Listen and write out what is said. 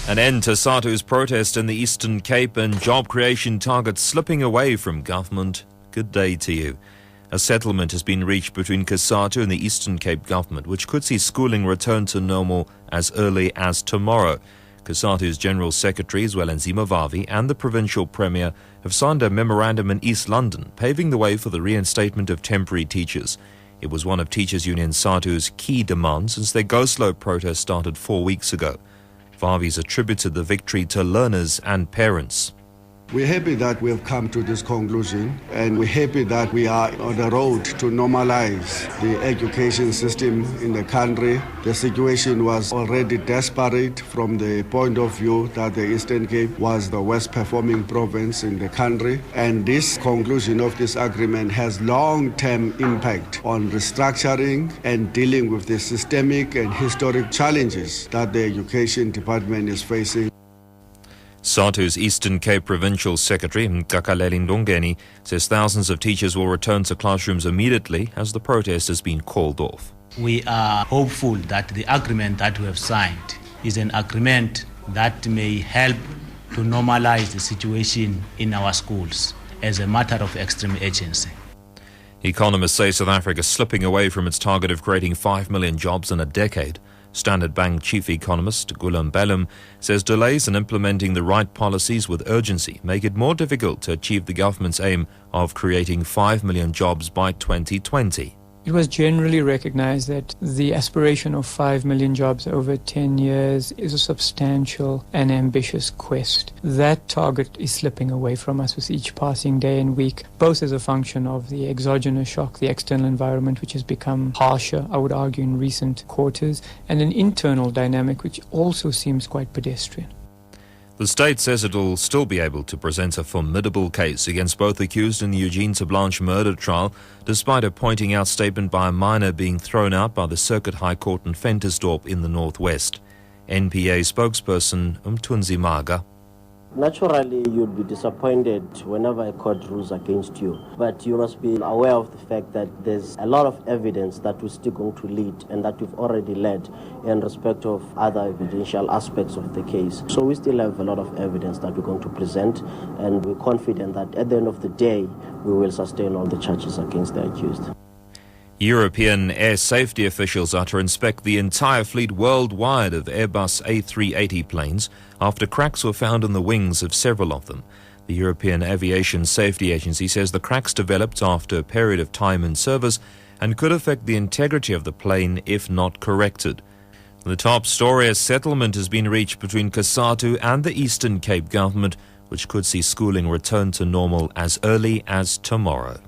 An end to SATU's protest in the Eastern Cape and job creation targets slipping away from government. Good day to you. A settlement has been reached between COSATU and the Eastern Cape government, which could see schooling return to normal as early as tomorrow. COSATU's General Secretary, Zwelinzima Vavi, and the Provincial Premier have signed a memorandum in East London, paving the way for the reinstatement of temporary teachers. It was one of Teachers Union SATU's key demands since their go-slow protest started 4 weeks ago. Vavi's attributed the victory to learners and parents. We're happy that we've come to this conclusion, and we're happy that we are on the road to normalize the education system in the country. The situation was already desperate from the point of view that the Eastern Cape was the worst performing province in the country, and this conclusion of this agreement has long-term impact on restructuring and dealing with the systemic and historic challenges that the Education Department is facing. SATU's Eastern Cape Provincial Secretary, Mkakaleli Ndongeni, says thousands of teachers will return to classrooms immediately as the protest has been called off. We are hopeful that the agreement that we have signed is an agreement that may help to normalize the situation in our schools as a matter of extreme urgency. Economists say South Africa is slipping away from its target of creating 5 million jobs in a decade. Standard Bank chief economist Gulam Belum says delays in implementing the right policies with urgency make it more difficult to achieve the government's aim of creating 5 million jobs by 2020. It was generally recognized that the aspiration of 5 million jobs over 10 years is a substantial and ambitious quest. That target is slipping away from us with each passing day and week, both as a function of the exogenous shock, the external environment, which has become harsher, I would argue, in recent quarters, and an internal dynamic which also seems quite pedestrian. The state says it will still be able to present a formidable case against both accused in the Eugene Tablanche murder trial, despite a pointing out statement by a minor being thrown out by the Circuit High Court in Ventersdorp in the northwest. NPA spokesperson Mthunzi Maga. Naturally, you'll be disappointed whenever a court rules against you, but you must be aware of the fact that there's a lot of evidence that we're still going to lead and that we've already led in respect of other evidential aspects of the case. So we still have a lot of evidence that we're going to present, and we're confident that at the end of the day, we will sustain all the charges against the accused. European air safety officials are to inspect the entire fleet worldwide of Airbus A380 planes after cracks were found in the wings of several of them. The European Aviation Safety Agency says the cracks developed after a period of time in service and could affect the integrity of the plane if not corrected. The top story: a settlement has been reached between COSATU and the Eastern Cape government, which could see schooling return to normal as early as tomorrow.